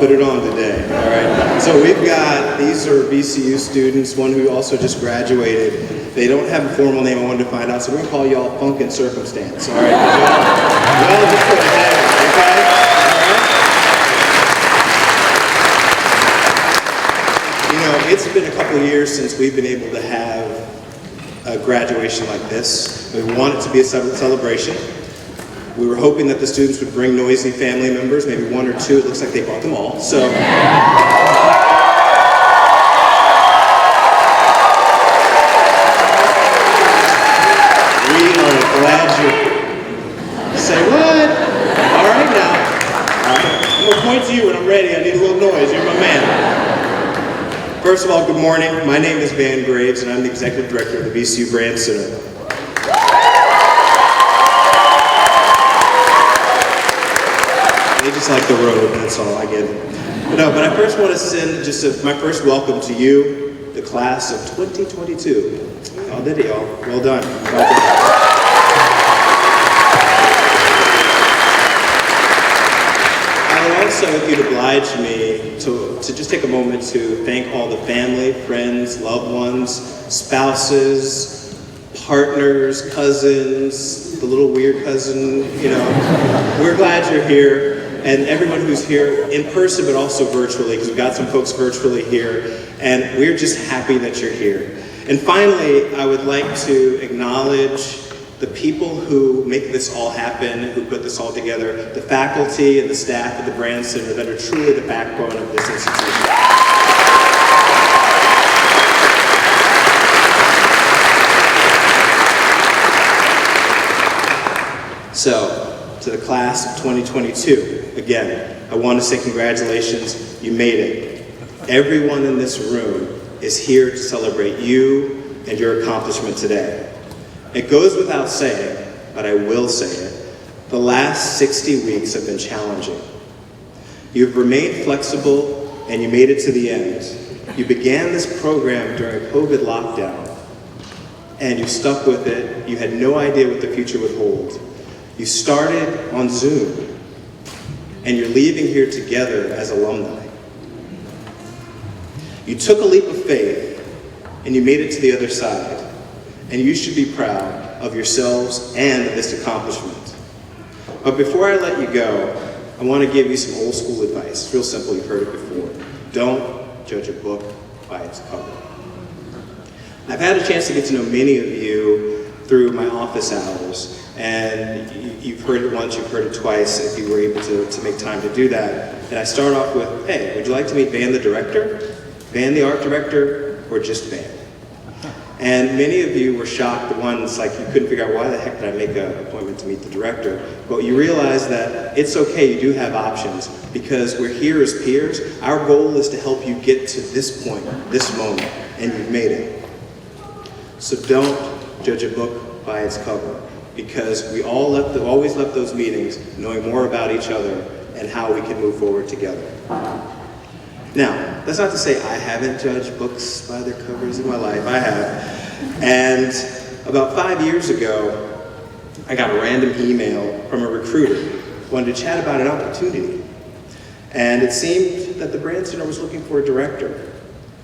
put it on today, all right? So we've got, these are VCU students, one who also just graduated. They don't have a formal name I wanted to find out, so we're gonna call y'all Funk and Circumstance, all right? Y'all just put a head, okay? All right? You know, it's been a couple of years since we've been able to have a graduation like this. We want it to be a celebration. We were hoping that the students would bring noisy family members, maybe one or two. It looks like they brought them all. So, we are glad you say what? All right now. All right. I'm gonna point to you when I'm ready. I need a little noise. You're my man. First of all, good morning. My name is Van Graves, and I'm the executive director of the VCU Brandcenter. They just like the road, that's all, I get it. But I first want to send just my first welcome to you, the class of 2022. Y'all did it, y'all. Well done. Well done. I would also, if you'd oblige me, to just take a moment to thank all the family, friends, loved ones, spouses, partners, cousins, the little weird cousin, you know. We're glad you're here. And everyone who's here in person, but also virtually, because we've got some folks virtually here, and we're just happy that you're here. And finally, I would like to acknowledge the people who make this all happen, who put this all together, the faculty and the staff at the Brandcenter that are truly the backbone of this institution. So, to the class of 2022, again, I want to say congratulations, you made it. Everyone in this room is here to celebrate you and your accomplishment today. It goes without saying, but I will say it, the last 60 weeks have been challenging. You've remained flexible and you made it to the end. You began this program during a COVID lockdown and you stuck with it. You had no idea what the future would hold. You started on Zoom, and you're leaving here together as alumni. You took a leap of faith, and you made it to the other side, and you should be proud of yourselves and this accomplishment. But before I let you go, I want to give you some old school advice. It's real simple, you've heard it before. Don't judge a book by its cover. I've had a chance to get to know many of you through my office hours. And you've heard it once, you've heard it twice, if you were able to make time to do that. And I start off with, hey, would you like to meet Van the director, Van the art director, or just Van? And many of you were shocked, the ones like you couldn't figure out why the heck did I make an appointment to meet the director. But you realize that it's okay, you do have options, because we're here as peers. Our goal is to help you get to this point, this moment, and you've made it. So don't judge a book by its cover, because we always left those meetings knowing more about each other and how we can move forward together. Now, that's not to say I haven't judged books by their covers in my life. I have. And about 5 years ago, I got a random email from a recruiter who wanted to chat about an opportunity. And it seemed that the Brandcenter was looking for a director.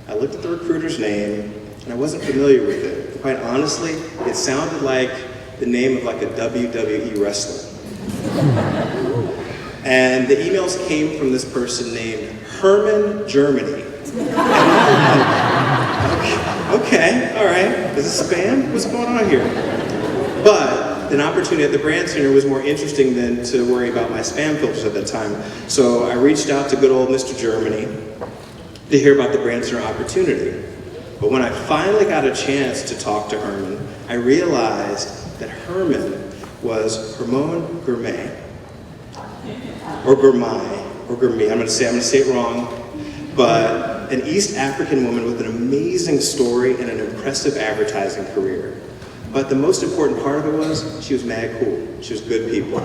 I looked at the recruiter's name, and I wasn't familiar with it. Quite honestly, it sounded like the name of like a WWE wrestler. And the emails came from this person named Herman Germany. Okay, all right. Is this spam? What's going on here? But an opportunity at the Brandcenter was more interesting than to worry about my spam filters at that time. So I reached out to good old Mr. Germany to hear about the Brandcenter opportunity. But when I finally got a chance to talk to Herman, I realized that Herman was Hermone Gourmet, or Gourmet, or Gourmet. I'm going to say it wrong, but an East African woman with an amazing story and an impressive advertising career. But the most important part of it was she was mad cool. She was good people.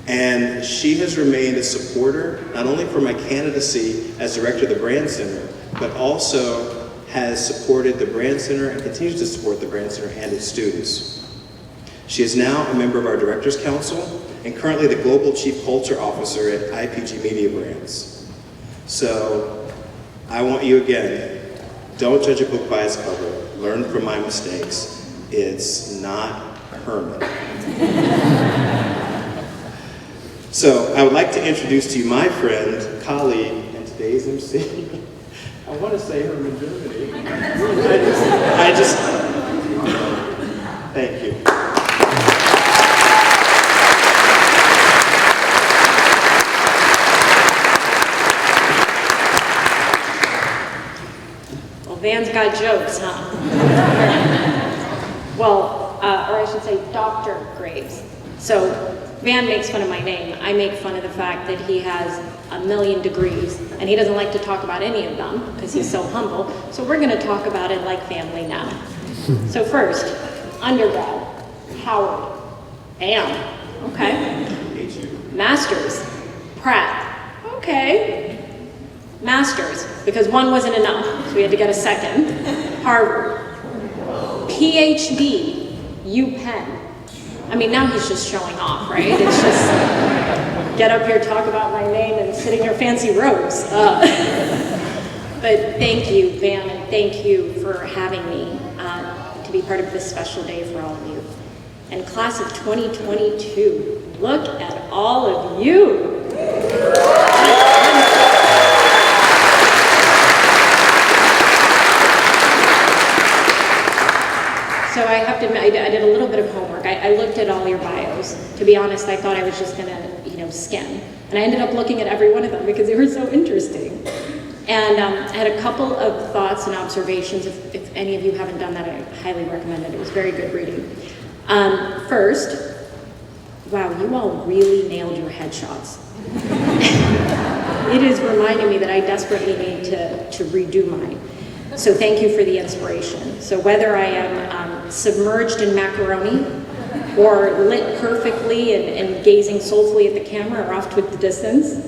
And she has remained a supporter, not only for my candidacy as director of the Brandcenter, but also has supported the Brandcenter and continues to support the Brandcenter and its students. She is now a member of our Directors Council and currently the Global Chief Culture Officer at IPG Media Brands. So, I want you again, don't judge a book by its cover. Learn from my mistakes. It's not Herman. So, I would like to introduce to you my friend, colleague, and today's MC. I want to say Herman Germany. Thank you. Well, Van's got jokes, huh? Well, or I should say Dr. Graves. So Van makes fun of my name. I make fun of the fact that he has 1,000,000 degrees, and he doesn't like to talk about any of them because he's so humble. So we're going to talk about it like family now. So first, undergrad, Howard, Bam, okay. Master's, Pratt, okay. Master's, because one wasn't enough, so we had to get a second. Harvard, PhD, UPenn. I mean, now he's just showing off, right? It's just get up here, talk about my name, and sit in your fancy robes. But thank you, Van, and thank you for having me to be part of this special day for all of you. And class of 2022, look at all of you. So I have to admit, I did a little bit of homework. I looked at all your bios. To be honest, I thought I was just gonna, skim. And I ended up looking at every one of them because they were so interesting. And I had a couple of thoughts and observations. If any of you haven't done that, I highly recommend it. It was very good reading. First, wow, you all really nailed your headshots. It is reminding me that I desperately need to redo mine. So thank you for the inspiration. So whether I am submerged in macaroni or lit perfectly and gazing soulfully at the camera or off to the distance,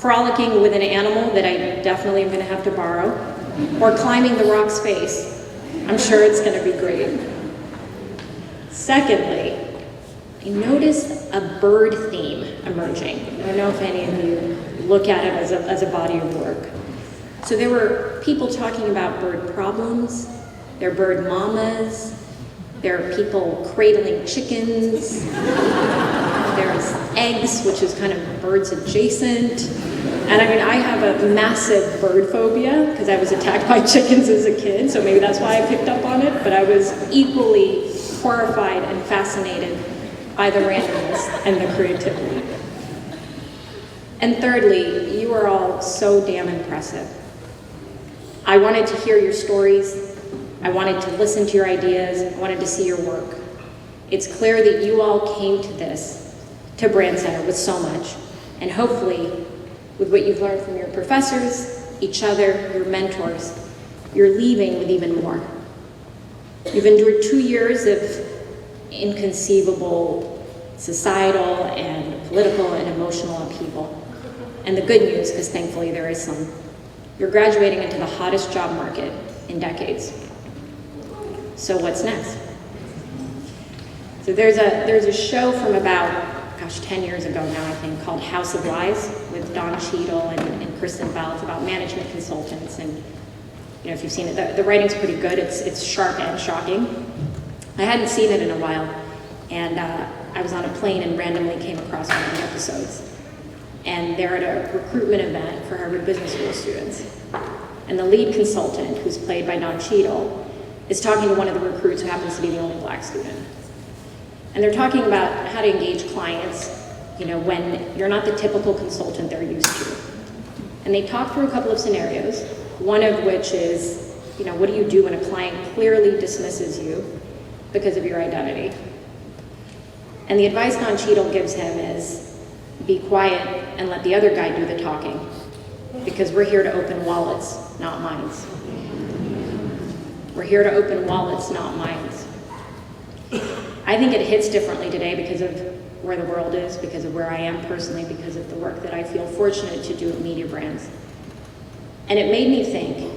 frolicking with an animal that I definitely am going to have to borrow, or climbing the rock's face, I'm sure it's going to be great. Secondly, I noticed a bird theme emerging. I don't know if any of you look at it as a body of work. So there were people talking about bird problems, there are bird mamas, there are people cradling chickens, there's eggs, which is kind of birds adjacent. And I mean, I have a massive bird phobia because I was attacked by chickens as a kid, so maybe that's why I picked up on it, but I was equally horrified and fascinated by the randomness and the creativity. And thirdly, you are all so damn impressive. I wanted to hear your stories. I wanted to listen to your ideas. I wanted to see your work. It's clear that you all came to this, to Brandcenter, with so much. And hopefully, with what you've learned from your professors, each other, your mentors, you're leaving with even more. You've endured 2 years of inconceivable societal and political and emotional upheaval. And the good news, because thankfully there is some, you're graduating into the hottest job market in decades. So what's next? So there's a show from about, 10 years ago now, I think, called House of Lies with Don Cheadle and Kristen Bell. It's about management consultants, and if you've seen it, the writing's pretty good. It's sharp and shocking. I hadn't seen it in a while, and I was on a plane and randomly came across one of the episodes. And they're at a recruitment event for Harvard Business School students. And the lead consultant, who's played by Don Cheadle, is talking to one of the recruits who happens to be the only black student. And they're talking about how to engage clients, when you're not the typical consultant they're used to. And they talk through a couple of scenarios, one of which is, what do you do when a client clearly dismisses you because of your identity? And the advice Don Cheadle gives him is, be quiet and let the other guy do the talking, because we're here to open wallets, not minds. We're here to open wallets, not minds. I think it hits differently today because of where the world is, because of where I am personally, because of the work that I feel fortunate to do at Media Brands. And it made me think,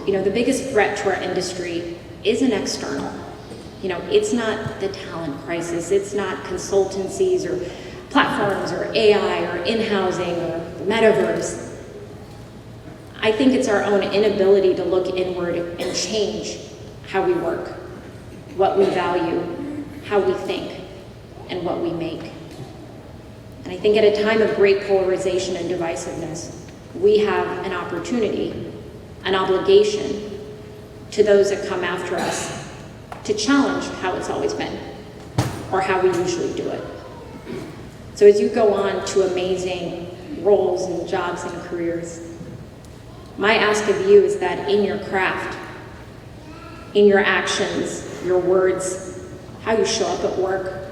the biggest threat to our industry isn't external. It's not the talent crisis, it's not consultancies or platforms or AI or in-housing or metaverse. I think it's our own inability to look inward and change how we work, what we value, how we think, and what we make. And I think at a time of great polarization and divisiveness, we have an opportunity, an obligation to those that come after us to challenge how it's always been, or how we usually do it. So as you go on to amazing roles and jobs and careers, my ask of you is that in your craft, in your actions, your words, how you show up at work,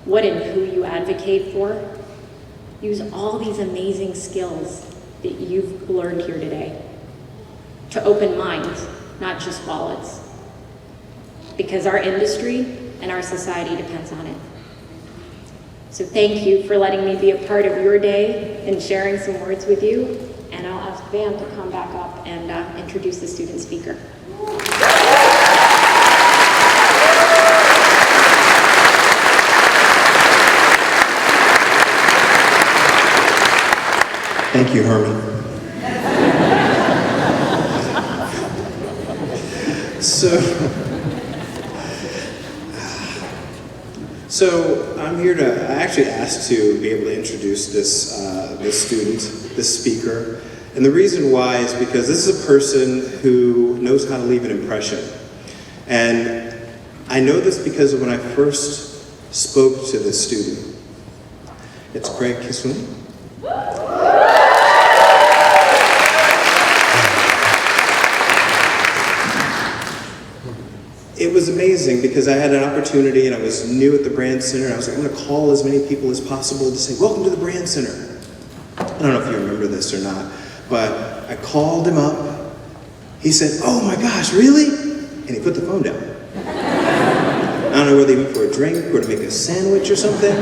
what and who you advocate for, use all these amazing skills that you've learned here today to open minds, not just wallets, because our industry and our society depends on it. So thank you for letting me be a part of your day and sharing some words with you. And I'll ask Van to come back up and introduce the student speaker. Thank you, Herman. So I'm here to, I actually asked to be able to introduce this student, this speaker. And the reason why is because this is a person who knows how to leave an impression. And I know this because of when I first spoke to this student. It's Craig Kiswin. It was amazing because I had an opportunity and I was new at the Brandcenter and I was like, I'm going to call as many people as possible to say, welcome to the Brandcenter. I don't know if you remember this or not, but I called him up. He said, oh my gosh, really? And he put the phone down. I don't know whether he went for a drink or to make a sandwich or something,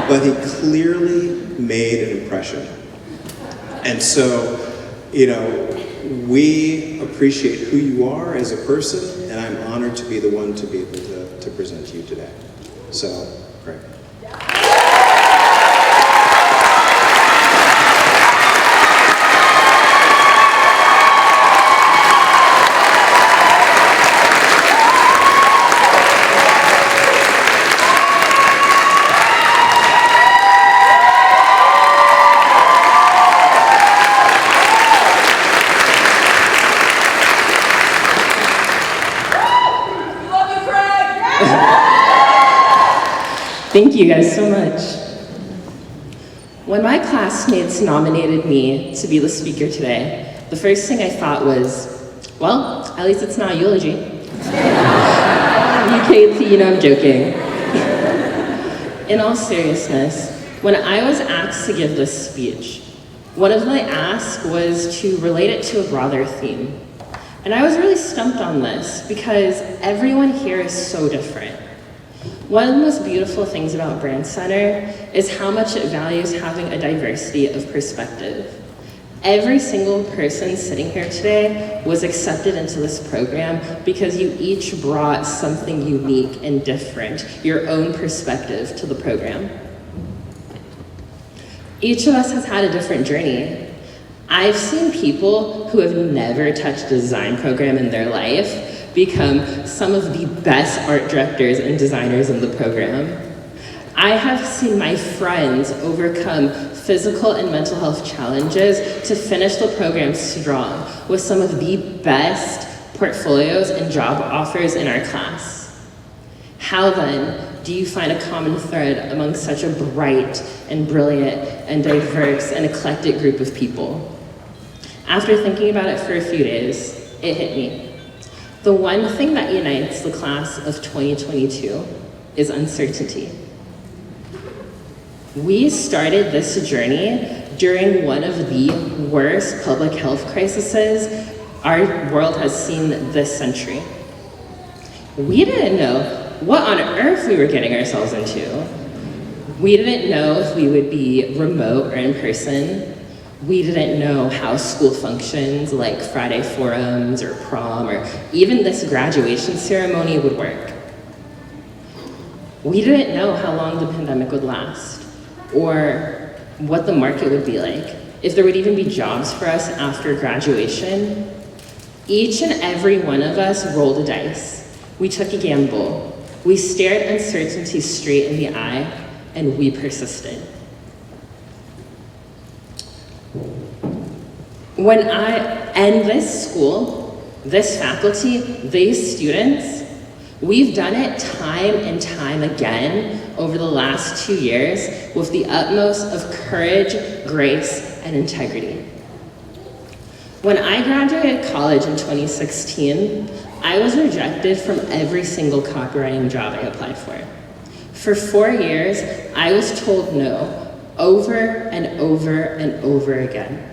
but he clearly made an impression. And so, you know, we appreciate who you are as a person, and I'm honored to be the one to be able to present to you today. So, Craig. Thank you guys so much. When my classmates nominated me to be the speaker today, the first thing I thought was, well, at least it's not a eulogy. You know I'm joking. In all seriousness, when I was asked to give this speech, one of my asks was to relate it to a broader theme. And I was really stumped on this because everyone here is so different. One of the most beautiful things about Brandcenter is how much it values having a diversity of perspective. Every single person sitting here today was accepted into this program because you each brought something unique and different, your own perspective to the program. Each of us has had a different journey. I've seen people who have never touched a design program in their life become some of the best art directors and designers in the program. I have seen my friends overcome physical and mental health challenges to finish the program strong with some of the best portfolios and job offers in our class. How then do you find a common thread among such a bright and brilliant and diverse and eclectic group of people? After thinking about it for a few days, it hit me. The one thing that unites the class of 2022 is uncertainty. We started this journey during one of the worst public health crises our world has seen this century. We didn't know what on earth we were getting ourselves into. We didn't know if we would be remote or in person. We didn't know how school functions like Friday forums or prom or even this graduation ceremony would work. We didn't know how long the pandemic would last. or what the market would be like, if there would even be jobs for us after graduation, each and every one of us rolled a dice. We took a gamble. We stared uncertainty straight in the eye, and we persisted. When I end this school, this faculty, these students, we've done it time and time again over the last 2 years with the utmost of courage, grace, and integrity. When I graduated college in 2016, I was rejected from every single copywriting job I applied for. For 4 years, I was told no over and over and over again.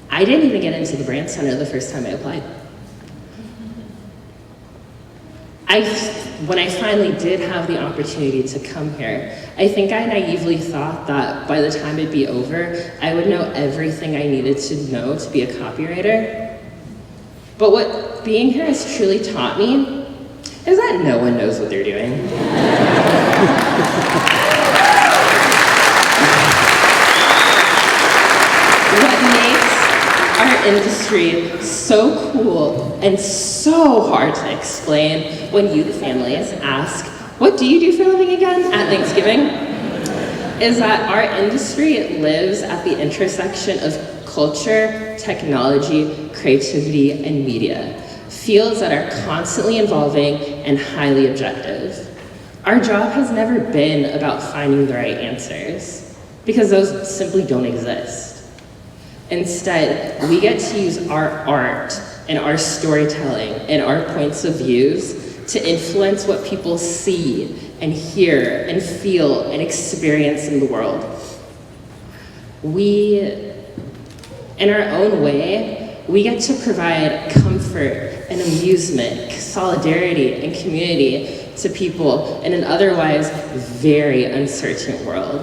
I didn't even get into the Brandcenter the first time I applied. When I finally did have the opportunity to come here, I think I naively thought that by the time it'd be over, I would know everything I needed to know to be a copywriter. But what being here has truly taught me is that no one knows what they're doing. What makes our industry so cool and so hard to explain when youth families ask, "What do you do for a living again?" at Thanksgiving, is that our industry lives at the intersection of culture, technology, creativity, and media, fields that are constantly evolving and highly objective. Our job has never been about finding the right answers, because those simply don't exist. Instead, we get to use our art and our storytelling and our points of views to influence what people see and hear and feel and experience in the world. In our own way, we get to provide comfort and amusement, solidarity, and community to people in an otherwise very uncertain world.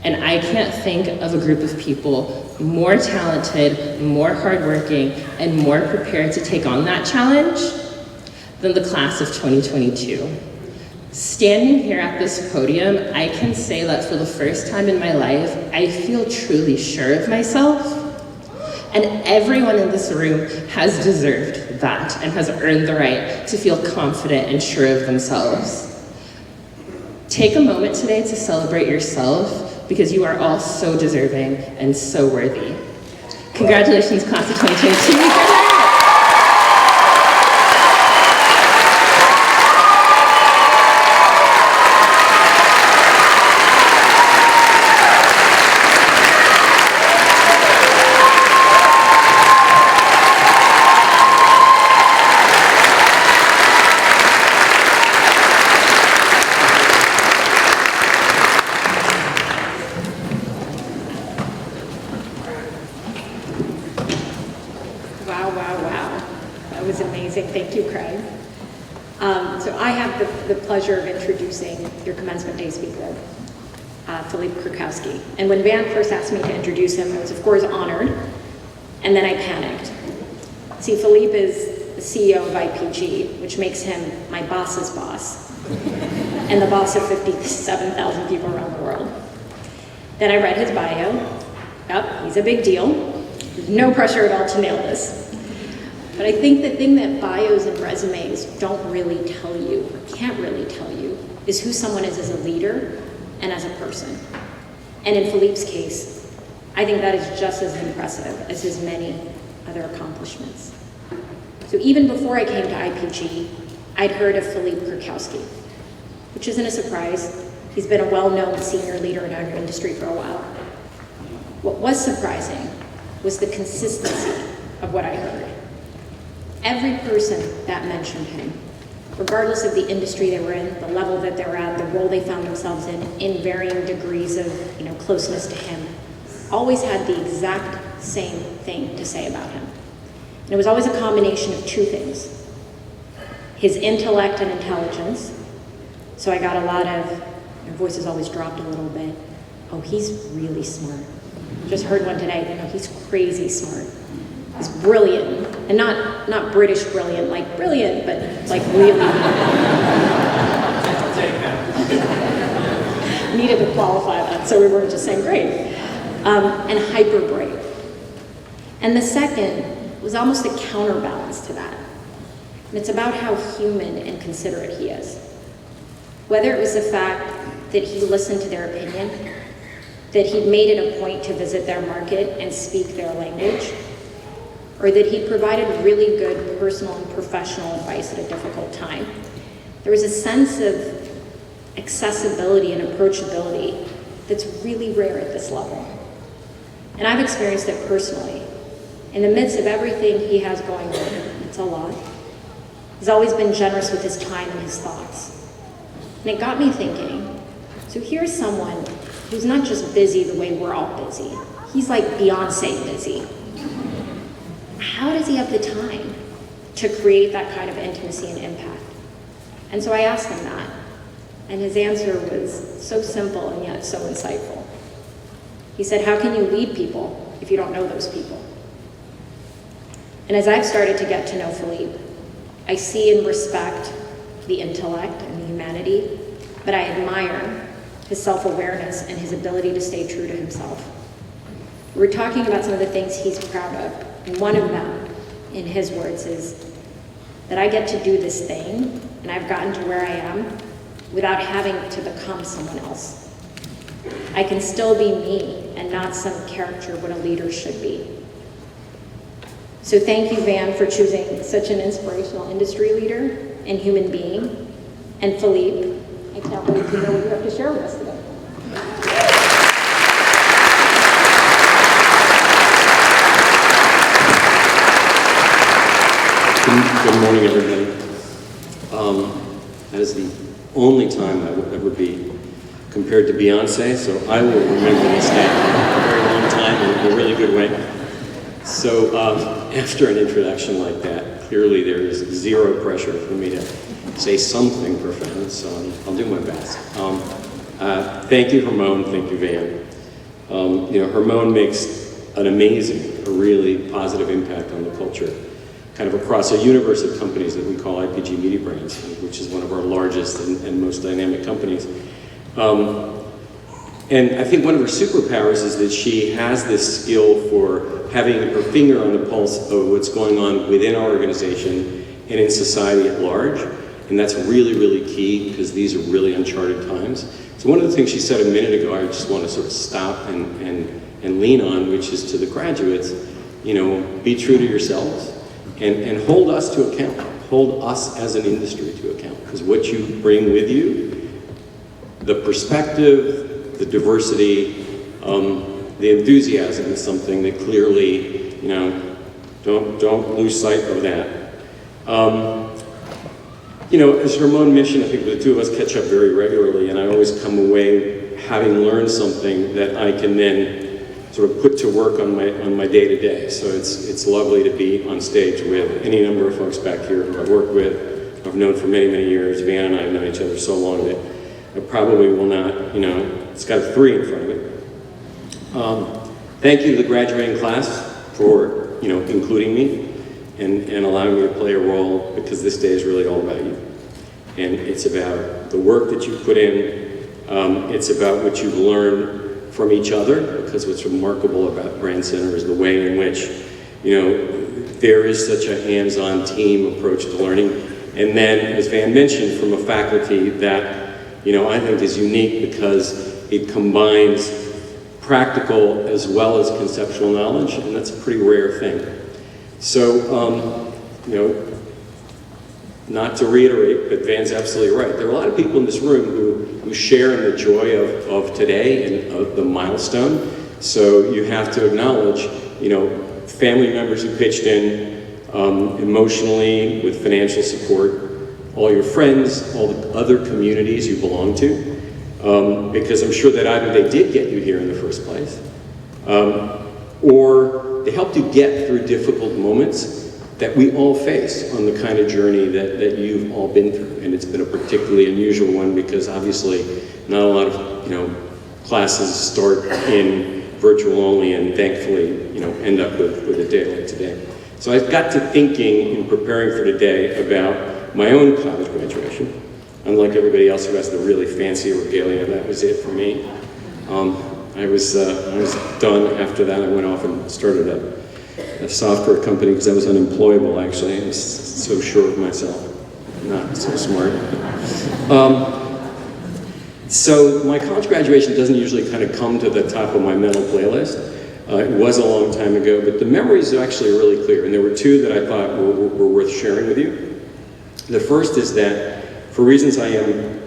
And I can't think of a group of people more talented, more hardworking, and more prepared to take on that challenge than the class of 2022. Standing here at this podium, I can say that for the first time in my life, I feel truly sure of myself. And everyone in this room has deserved that and has earned the right to feel confident and sure of themselves. Take a moment today to celebrate yourself, because you are all so deserving and so worthy. Congratulations, class of 2022. Thank you, Craig. So I have the pleasure of introducing your commencement day speaker, Philippe Krakowski. And when Van first asked me to introduce him, I was of course honored, and then I panicked. See, Philippe is the CEO of IPG, which makes him my boss's boss, and the boss of 57,000 people around the world. Then I read his bio. Yep, he's a big deal. There's no pressure at all to nail this. But I think the thing that bios and resumes don't really tell you, or can't really tell you, is who someone is as a leader and as a person. And in Philippe's case, I think that is just as impressive as his many other accomplishments. So even before I came to IPG, I'd heard of Philippe Krakowski, which isn't a surprise. He's been a well-known senior leader in our industry for a while. What was surprising was the consistency of what I heard. Every person that mentioned him, regardless of the industry they were in, the level that they were at, the role they found themselves in varying degrees of closeness to him, always had the exact same thing to say about him. And it was always a combination of two things: his intellect and intelligence. So I got a lot of, your voices always dropped a little bit. Oh, he's really smart. Just heard one today, he's crazy smart. He's brilliant, and not British brilliant, like brilliant, but like really. Needed to qualify. qualify that, so we weren't just saying great. And hyper brave. And the second was almost a counterbalance to that. And it's about how human and considerate he is. Whether it was the fact that he listened to their opinion, that he'd made it a point to visit their market and speak their language, or that he provided really good personal and professional advice at a difficult time. There was a sense of accessibility and approachability that's really rare at this level. And I've experienced it personally. In the midst of everything he has going on, it's a lot, he's always been generous with his time and his thoughts. And it got me thinking, so here's someone who's not just busy the way we're all busy. He's like Beyonce busy. How does he have the time to create that kind of intimacy and impact? And so I asked him that, and his answer was so simple and yet so insightful. He said, how can you lead people if you don't know those people? And as I've started to get to know Philippe, I see and respect the intellect and the humanity, but I admire his self-awareness and his ability to stay true to himself. We're talking about some of the things he's proud of, and one of them, in his words, is that I get to do this thing, and I've gotten to where I am without having to become someone else. I can still be me and not some caricature what a leader should be. So thank you, Van, for choosing such an inspirational industry leader and human being. And Philippe, I can't wait to know what you have to share with us today. Good morning, everybody. That is the only time I will ever be compared to Beyonce, so I will remember this day a very long time in a really good way. So after an introduction like that, clearly there is zero pressure for me to say something profound, so I'll do my best. Thank you, Hermone. Thank you, Van. Hermone makes an amazing, a really positive impact on the culture, kind of across a universe of companies that we call IPG Media Brands, which is one of our largest and most dynamic companies. And I think one of her superpowers is that she has this skill for having her finger on the pulse of what's going on within our organization and in society at large. And that's really, really key because these are really uncharted times. So one of the things she said a minute ago, I just want to sort of stop and lean on, which is to the graduates, be true to yourselves and hold us to account. Hold us as an industry to account. Because what you bring with you, the perspective, the diversity, the enthusiasm is something that clearly, don't lose sight of that. As Hermone mentioned, I think the two of us catch up very regularly, and I always come away having learned something that I can then sort of put to work on my day-to-day. So it's lovely to be on stage with any number of folks back here who I've worked with, I've known for many, many years. Van and I have known each other so long that I probably will not, it's got a 3 in front of it. Thank you to the graduating class for, including me and allowing me to play a role, because this day is really all about you. And it's about the work that you put in. It's about what you've learned from each other, because what's remarkable about Brandcenter is the way in which, there is such a hands-on team approach to learning. And then, as Van mentioned, from a faculty that, I think is unique because it combines practical as well as conceptual knowledge, and that's a pretty rare thing. So, not to reiterate, but Van's absolutely right. There are a lot of people in this room who share in the joy of today and of the milestone. So you have to acknowledge, family members who pitched in emotionally with financial support, all your friends, all the other communities you belong to, because I'm sure that either they did get you here in the first place, or they helped you get through difficult moments that we all face on the kind of journey that you've all been through. And it's been a particularly unusual one because obviously not a lot of classes start in virtual only, and thankfully end up with a day like today. So I got to thinking in preparing for today about my own college graduation. Unlike everybody else who has the really fancy regalia, that was it for me. I was done after that. I went off and started a software company because I was unemployable, actually. I was so sure of myself, not so smart. So my college graduation doesn't usually kind of come to the top of my mental playlist. It was a long time ago, but the memories are actually really clear. And there were two that I thought were worth sharing with you. The first is that, for reasons I am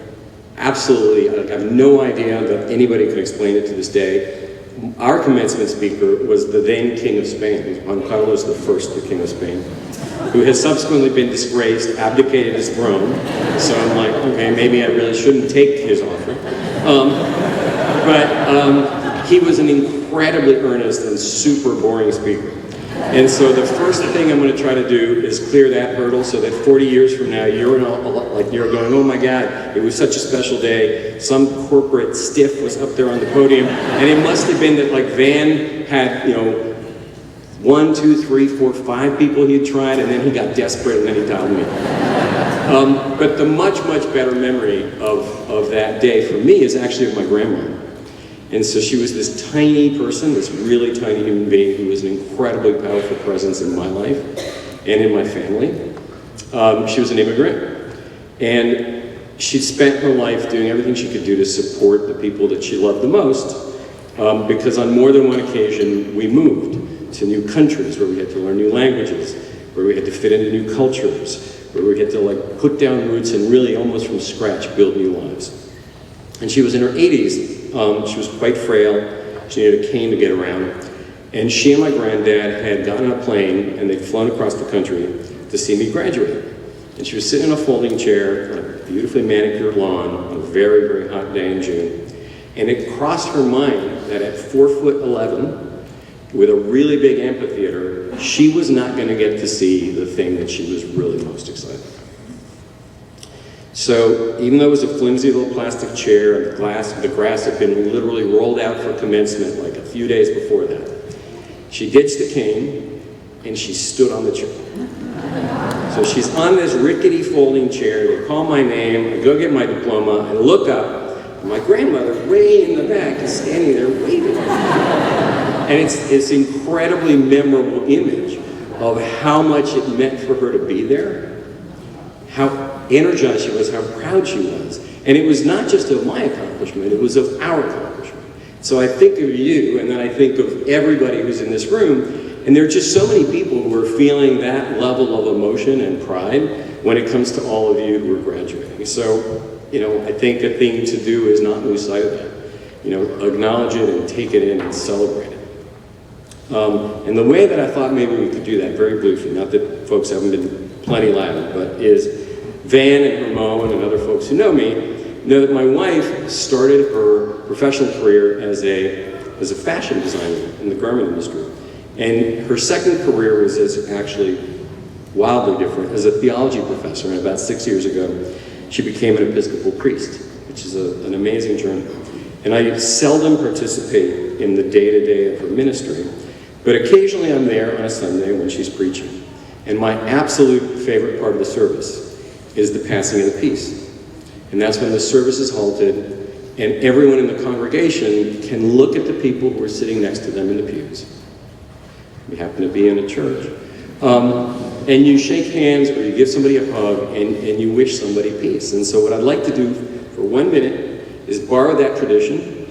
absolutely, I have no idea that anybody could explain it to this day, our commencement speaker was the then King of Spain, Juan Carlos I, the King of Spain, who has subsequently been disgraced, abdicated his throne. So I'm like, okay, maybe I really shouldn't take his offer. But he was an incredibly earnest and super boring speaker. And so the first thing I'm going to try to do is clear that hurdle so that 40 years from now, you're going, oh my God, it was such a special day. Some corporate stiff was up there on the podium, and it must have been that like Van had, 1, 2, 3, 4, 5 people he'd tried, and then he got desperate, and then he dialed me. But the much, much better memory of that day for me is actually of my grandma. And so she was this tiny person, this really tiny human being who was an incredibly powerful presence in my life and in my family. She was an immigrant, and she spent her life doing everything she could do to support the people that she loved the most, because on more than one occasion we moved to new countries where we had to learn new languages, where we had to fit into new cultures, where we had to put down roots and really almost from scratch build new lives. And she was in her 80s. She was quite frail. She needed a cane to get around. And she and my granddad had gotten on a plane and they'd flown across the country to see me graduate. And she was sitting in a folding chair on a beautifully manicured lawn on a very, very hot day in June. And it crossed her mind that at 4'11", with a really big amphitheater, she was not going to get to see the thing that she was really most excited about. So even though it was a flimsy little plastic chair and the grass had been literally rolled out for commencement like a few days before that, she ditched the cane and she stood on the chair. So she's on this rickety folding chair, they call my name, I go get my diploma, and look up, and my grandmother way in the back is standing there waving. And it's this incredibly memorable image of how much it meant for her to be there, how energized she was, how proud she was. And it was not just of my accomplishment, it was of our accomplishment. So I think of you, and then I think of everybody who's in this room, and there are just so many people who are feeling that level of emotion and pride when it comes to all of you who are graduating. So, I think the thing to do is not lose sight of that. Acknowledge it and take it in and celebrate it. And the way that I thought maybe we could do that, very briefly, not that folks haven't been plenty loud, but is Van and Ramon and other folks who know me know that my wife started her professional career as a fashion designer in the garment industry. And her second career was as actually wildly different, as a theology professor. And about 6 years ago, she became an Episcopal priest, which is an amazing journey. And I seldom participate in the day-to-day of her ministry, but occasionally I'm there on a Sunday when she's preaching. And my absolute favorite part of the service is the passing of the peace. And that's when the service is halted and everyone in the congregation can look at the people who are sitting next to them in the pews. We happen to be in a church. And you shake hands or you give somebody a hug and you wish somebody peace. And so what I'd like to do for 1 minute is borrow that tradition.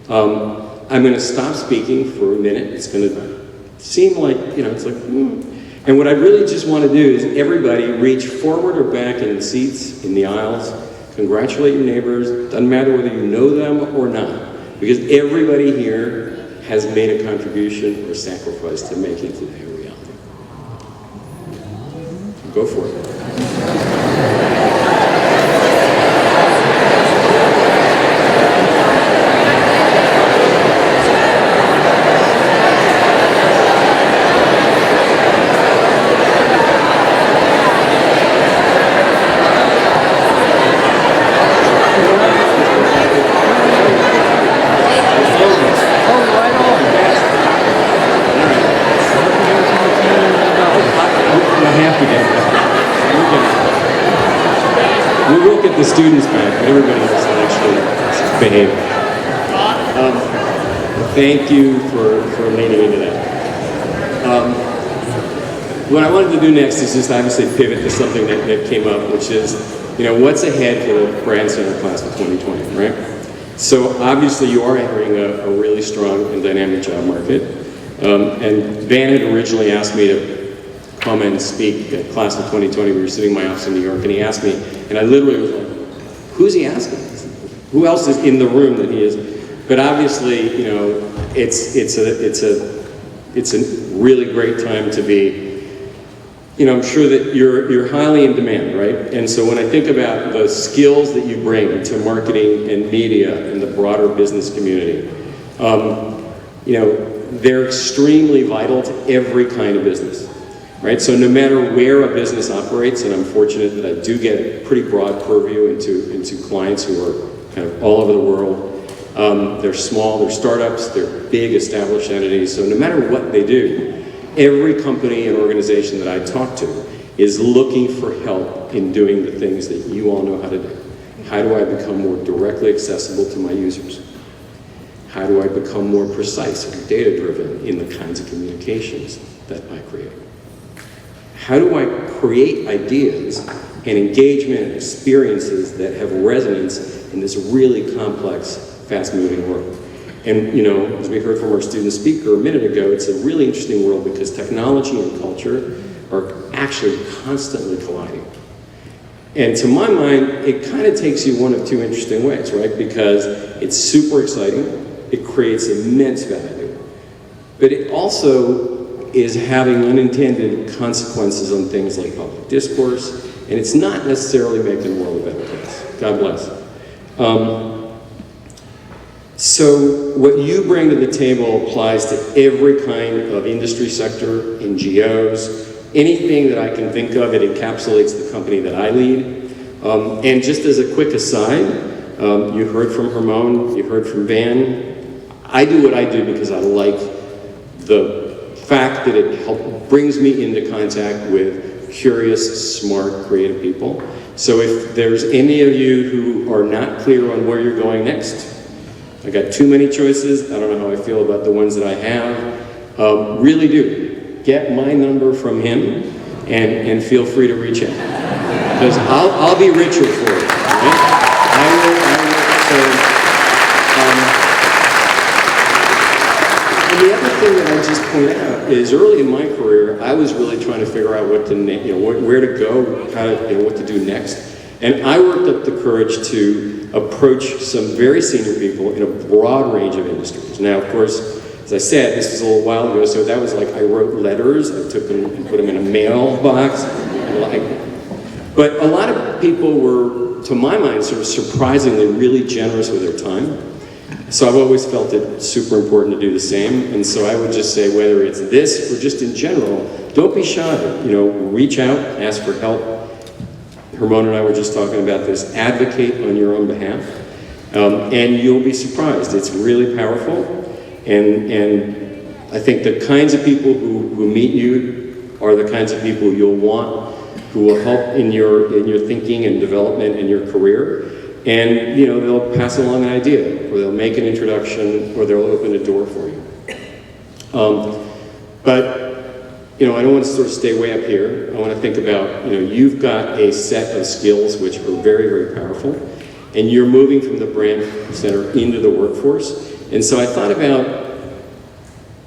I'm going to stop speaking for a minute. It's going to seem like, it's like, And what I really just want to do is everybody reach forward or back in the seats, in the aisles, congratulate your neighbors, doesn't matter whether you know them or not, because everybody here has made a contribution or sacrifice to making today a reality. Go for it. We will get the students back, but everybody else will actually behave. Thank you for leaning into that. What I wanted to do next is just obviously pivot to something that came up, which is, what's ahead for the Brandcenter class of 2020, right? So obviously you are entering a really strong and dynamic job market. And Van had originally asked me to come and speak at class of 2020. We were sitting in my office in New York, and he asked me, and I literally was like, who's he asking? Who else is in the room that he is? But obviously, it's a really great time to be. I'm sure that you're highly in demand, right? And so when I think about the skills that you bring to marketing and media and the broader business community, they're extremely vital to every kind of business, right? So no matter where a business operates, and I'm fortunate that I do get a pretty broad purview into clients who are kind of all over the world. They're small, they're startups, they're big established entities. So no matter what they do, every company and organization that I talk to is looking for help in doing the things that you all know how to do. How do I become more directly accessible to my users? How do I become more precise and data-driven in the kinds of communications that I create? How do I create ideas and engagement and experiences that have resonance in this really complex, fast-moving world? And, as we heard from our student speaker a minute ago, it's a really interesting world because technology and culture are actually constantly colliding. And to my mind, it kind of takes you one of two interesting ways, right? Because it's super exciting, it creates immense value, but it also is having unintended consequences on things like public discourse, and it's not necessarily making the world a better place. God bless. So what you bring to the table applies to every kind of industry sector, NGOs, anything that I can think of. It encapsulates the company that I lead. And just as a quick aside, you heard from Hermone, you heard from Van. I do what I do because I like the fact that it brings me into contact with curious, smart, creative people. So if there's any of you who are not clear on where you're going next, I got too many choices. I don't know how I feel about the ones that I have. Really do. Get my number from him and feel free to reach out. Because I'll be richer for it. Right? I will. And the other thing that I just point out is early in my career, I was really trying to figure out what to, where to go, what to do next. And I worked up the courage to approach some very senior people in a broad range of industries. Now, of course, as I said, this was a little while ago, so that was like I wrote letters, I took them and put them in a mailbox. But a lot of people were, to my mind, sort of surprisingly really generous with their time. So I've always felt it super important to do the same. And so I would just say, whether it's this or just in general, don't be shy. Reach out, ask for help. Hermone and I were just talking about this. Advocate on your own behalf, and you'll be surprised. It's really powerful, and I think the kinds of people who meet you are the kinds of people you'll want, who will help in your thinking and development in your career, and they'll pass along an idea, or they'll make an introduction, or they'll open a door for you. But I don't want to sort of stay way up here. I want to think about, you've got a set of skills which are very, very powerful, and you're moving from the brand center into the workforce. And so I thought about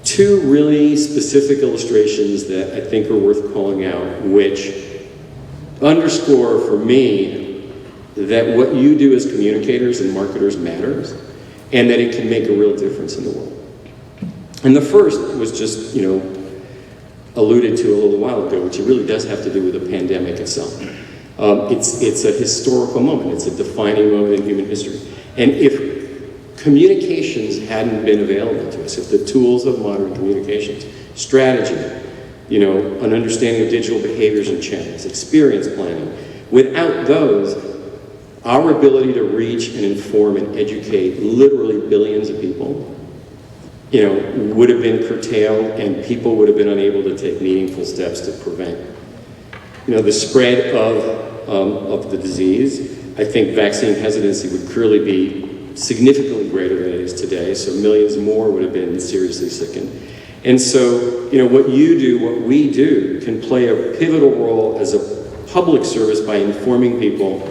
two really specific illustrations that I think are worth calling out, which underscore for me that what you do as communicators and marketers matters, and that it can make a real difference in the world. And the first was just, alluded to a little while ago, which it really does have to do with the pandemic itself. It's a historical moment. It's a defining moment in human history. And if communications hadn't been available to us, if the tools of modern communications, strategy, an understanding of digital behaviors and channels, experience planning, without those, our ability to reach and inform and educate literally billions of people would have been curtailed, and people would have been unable to take meaningful steps to prevent, the spread of the disease. I think vaccine hesitancy would clearly be significantly greater than it is today, so millions more would have been seriously sickened. And so, what you do, what we do, can play a pivotal role as a public service by informing people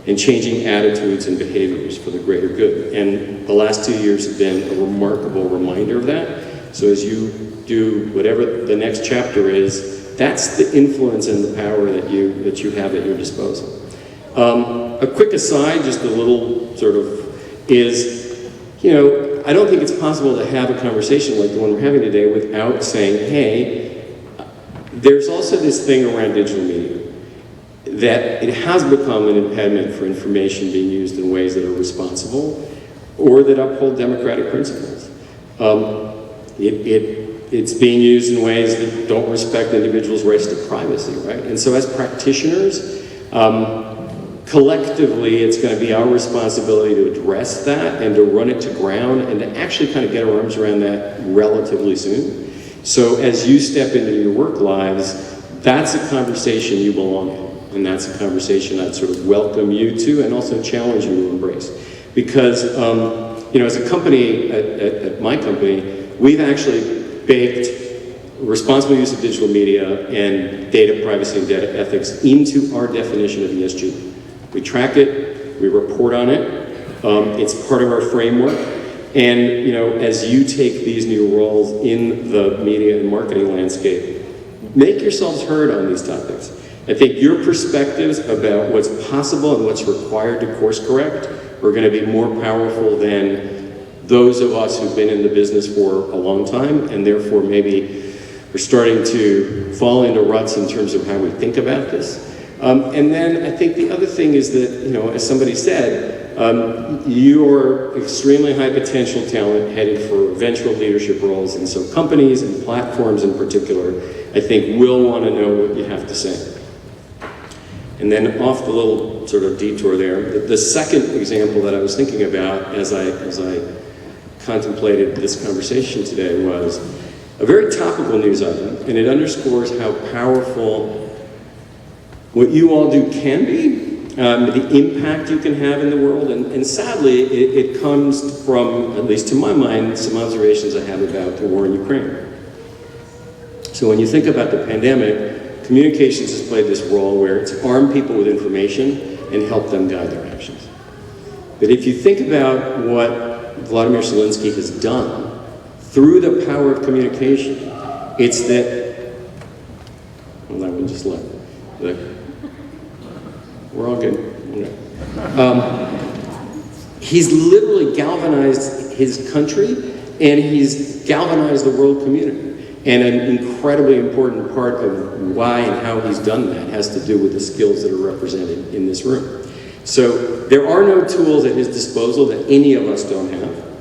and changing attitudes and behaviors for the greater good. And the last 2 years have been a remarkable reminder of that. So as you do whatever the next chapter is, that's the influence and the power that you have at your disposal. A quick aside, just a little sort of, is, I don't think it's possible to have a conversation like the one we're having today without saying, hey, there's also this thing around digital media, that it has become an impediment for information being used in ways that are responsible or that uphold democratic principles. It's being used in ways that don't respect individuals' rights to privacy, right? And so as practitioners, collectively, it's going to be our responsibility to address that and to run it to ground and to actually kind of get our arms around that relatively soon. So as you step into your work lives, that's a conversation you belong in. And that's a conversation I'd sort of welcome you to and also challenge you to embrace. Because, as a company, at my company, we've actually baked responsible use of digital media and data privacy and data ethics into our definition of ESG. We track it, we report on it, it's part of our framework. And, as you take these new roles in the media and marketing landscape, make yourselves heard on these topics. I think your perspectives about what's possible and what's required to course correct are going to be more powerful than those of us who've been in the business for a long time and therefore maybe are starting to fall into ruts in terms of how we think about this. And then I think the other thing is that, as somebody said, you are extremely high potential talent headed for eventual leadership roles. And so companies and platforms in particular, I think, will want to know what you have to say. And then off the little sort of detour there, the second example that I was thinking about as I contemplated this conversation today was a very topical news item, and it underscores how powerful what you all do can be, the impact you can have in the world, and sadly, it comes from, at least to my mind, some observations I have about the war in Ukraine. So when you think about the pandemic, communications has played this role where it's armed people with information and help them guide their actions. But if you think about what Vladimir Zelensky has done through the power of communication, it's that, well, that one just left. We're all good. He's literally galvanized his country and he's galvanized the world community. And an incredibly important part of why and how he's done that has to do with the skills that are represented in this room. So there are no tools at his disposal that any of us don't have.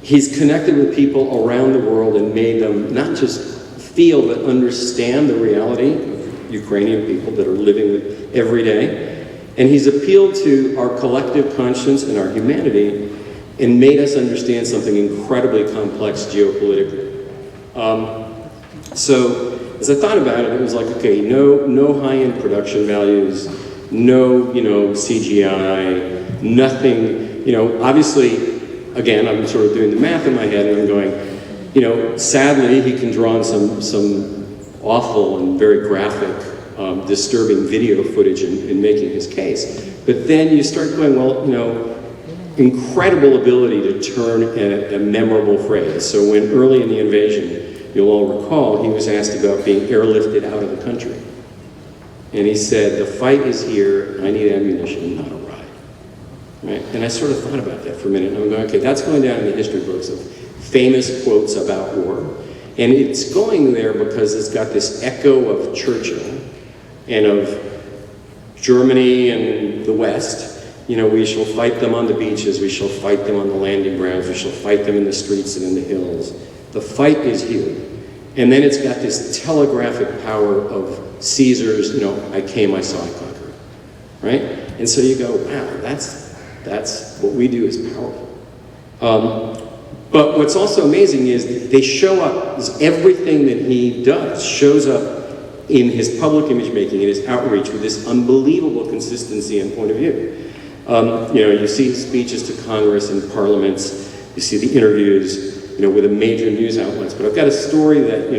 He's connected with people around the world and made them not just feel but understand the reality of Ukrainian people that are living with every day. And he's appealed to our collective conscience and our humanity and made us understand something incredibly complex geopolitically. So as I thought about it, it was like, okay, no high-end production values, no, CGI, nothing, obviously, again, I'm sort of doing the math in my head and I'm going, sadly, he can draw on some awful and very graphic, disturbing video footage in making his case. But then you start going, well, incredible ability to turn a memorable phrase. So when early in the invasion, you'll all recall, he was asked about being airlifted out of the country. And he said, the fight is here, I need ammunition, not a ride. Right? And I sort of thought about that for a minute, and I'm going, okay, that's going down in the history books of famous quotes about war. And it's going there because it's got this echo of Churchill and of Germany and the West. We shall fight them on the beaches, we shall fight them on the landing grounds, we shall fight them in the streets and in the hills. The fight is here. And then it's got this telegraphic power of Caesar's, I came, I saw, I conquered. Right? And so you go, wow, that's what we do is powerful. But what's also amazing is they show up, everything that he does shows up in his public image making, in his outreach with this unbelievable consistency and point of view. You see speeches to Congress and parliaments, you see the interviews, with the major news outlets. But I've got a story that,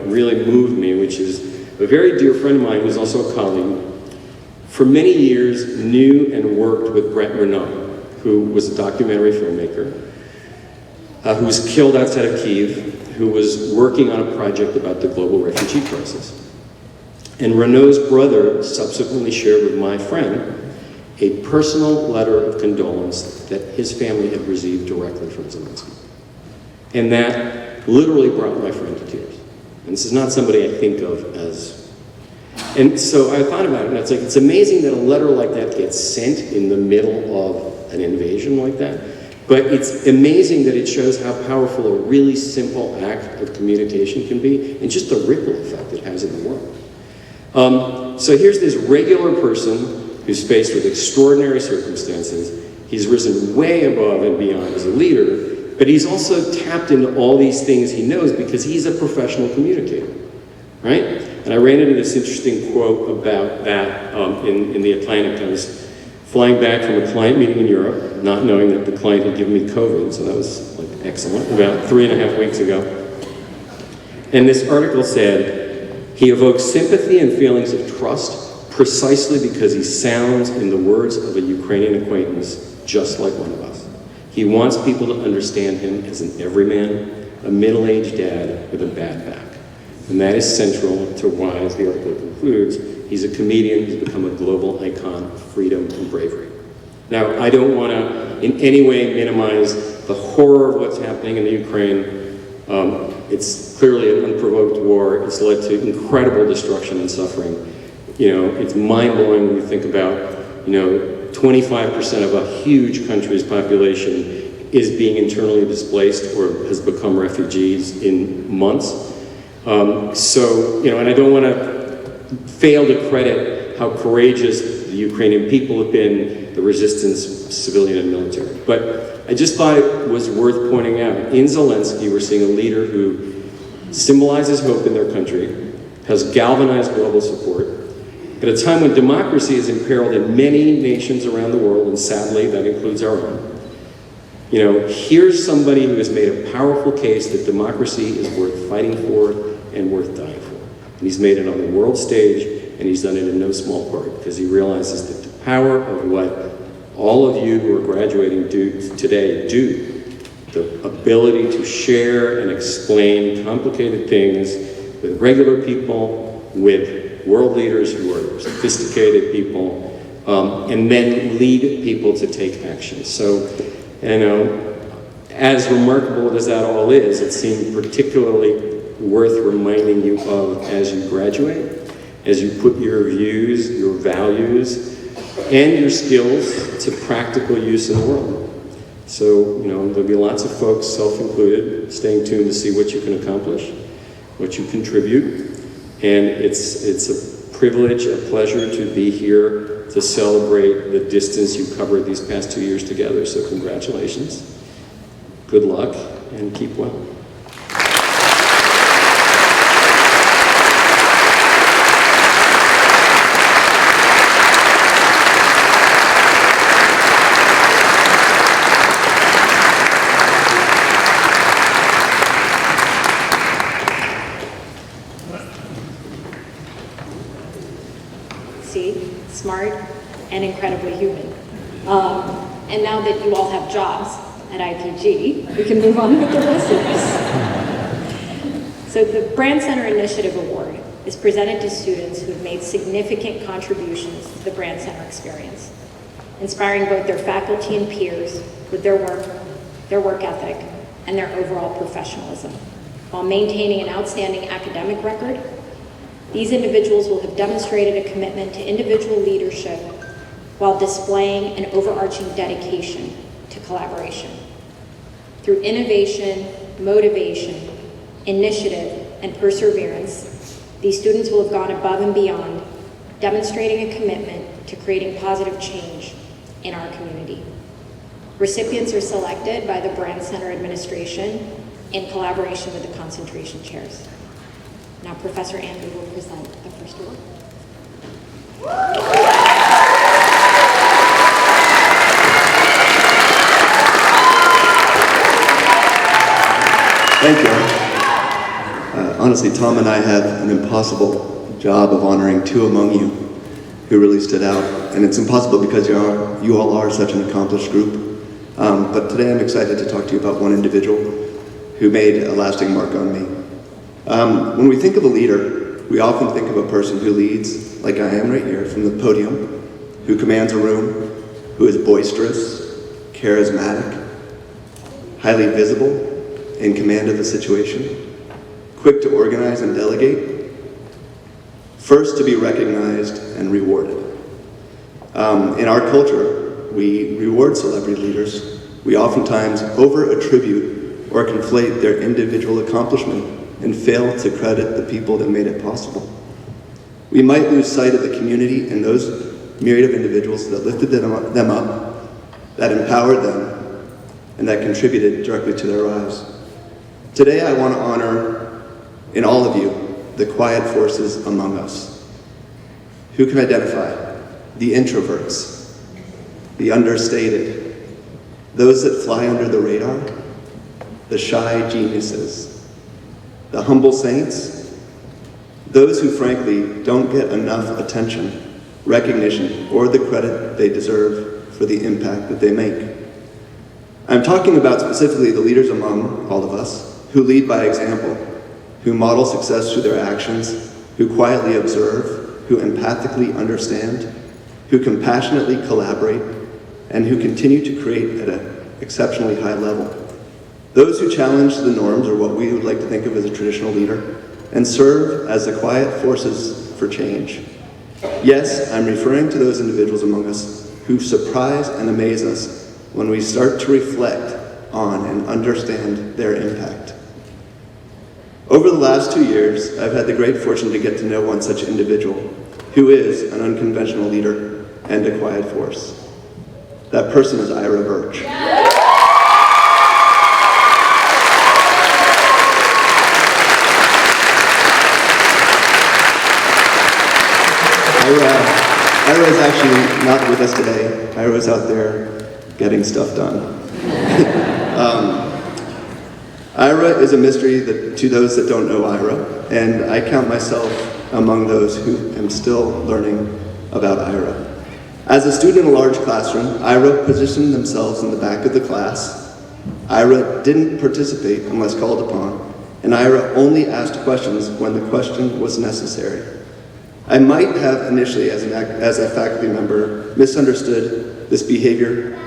really moved me, which is a very dear friend of mine who's also a colleague. For many years, knew and worked with Brett Renaud, who was a documentary filmmaker, who was killed outside of Kyiv, who was working on a project about the global refugee crisis. And Renaud's brother subsequently shared with my friend a personal letter of condolence that his family had received directly from Zelensky. And that literally brought my friend to tears. And this is not somebody I think of as... And so I thought about it, and it's amazing that a letter like that gets sent in the middle of an invasion like that. But it's amazing that it shows how powerful a really simple act of communication can be, and just the ripple effect it has in the world. So here's this regular person who's faced with extraordinary circumstances. He's risen way above and beyond as a leader, but he's also tapped into all these things he knows because he's a professional communicator, right? And I ran into this interesting quote about that in the Atlantic. I was flying back from a client meeting in Europe, not knowing that the client had given me COVID, so that was excellent, about 3.5 weeks ago. And this article said, he evokes sympathy and feelings of trust precisely because he sounds, in the words of a Ukrainian acquaintance, just like one of us. He wants people to understand him as an everyman, a middle-aged dad with a bad back. And that is central to why, as the article concludes, he's a comedian who's become a global icon of freedom and bravery. Now, I don't want to in any way minimize the horror of what's happening in the Ukraine. It's clearly an unprovoked war. It's led to incredible destruction and suffering. It's mind-blowing when you think about, 25% of a huge country's population is being internally displaced or has become refugees in months. And I don't want to fail to credit how courageous the Ukrainian people have been, the resistance, civilian and military. But I just thought it was worth pointing out. In Zelensky, we're seeing a leader who symbolizes hope in their country, has galvanized global support, at a time when democracy is imperiled in many nations around the world, and sadly, that includes our own. Here's somebody who has made a powerful case that democracy is worth fighting for and worth dying for. And he's made it on the world stage, and he's done it in no small part, because he realizes that the power of what all of you who are graduating today do, the ability to share and explain complicated things with regular people, with world leaders who are sophisticated people, and then lead people to take action. So, as remarkable as that all is, it seemed particularly worth reminding you of as you graduate, as you put your views, your values, and your skills to practical use in the world. So, there'll be lots of folks, self-included, staying tuned to see what you can accomplish, what you contribute, and it's a privilege, a pleasure to be here to celebrate the distance you covered these past 2 years together, so congratulations. Good luck, and keep well. See, smart and incredibly human. And now that you all have jobs at IPG, we can move on with the rest of this. So the Brandcenter Initiative Award is presented to students who have made significant contributions to the Brandcenter experience, inspiring both their faculty and peers with their work ethic, and their overall professionalism, while maintaining an outstanding academic record. These individuals will have demonstrated a commitment to individual leadership while displaying an overarching dedication to collaboration. Through innovation, motivation, initiative, and perseverance, these students will have gone above and beyond, demonstrating a commitment to creating positive change in our community. Recipients are selected by the Brandcenter administration in collaboration with the concentration chairs. Now, Professor Andrew will present the first award. Thank you. Honestly, Tom and I have an impossible job of honoring two among you who really stood out. And it's impossible because you all are such an accomplished group. But today I'm excited to talk to you about one individual who made a lasting mark on me. When we think of a leader, we often think of a person who leads, like I am right here from the podium, who commands a room, who is boisterous, charismatic, highly visible, in command of the situation, quick to organize and delegate, first to be recognized and rewarded. In our culture, we reward celebrity leaders. We oftentimes over-attribute or conflate their individual accomplishment and fail to credit the people that made it possible. We might lose sight of the community and those myriad of individuals that lifted them up, that empowered them, and that contributed directly to their lives. Today I want to honor in all of you the quiet forces among us. Who can identify? The introverts, the understated, those that fly under the radar, the shy geniuses, the humble saints, those who frankly don't get enough attention, recognition, or the credit they deserve for the impact that they make. I'm talking about specifically the leaders among all of us who lead by example, who model success through their actions, who quietly observe, who empathically understand, who compassionately collaborate, and who continue to create at an exceptionally high level. Those who challenge the norms, or what we would like to think of as a traditional leader, and serve as the quiet forces for change. Yes, I'm referring to those individuals among us who surprise and amaze us when we start to reflect on and understand their impact. Over the last 2 years, I've had the great fortune to get to know one such individual who is an unconventional leader and a quiet force. That person is Ira Birch. Ira is actually not with us today. Ira is out there getting stuff done. Ira is a mystery to those that don't know Ira, and I count myself among those who am still learning about Ira. As a student in a large classroom, Ira positioned themselves in the back of the class. Ira didn't participate unless called upon, and Ira only asked questions when the question was necessary. I might have initially, as a faculty member, misunderstood this behavior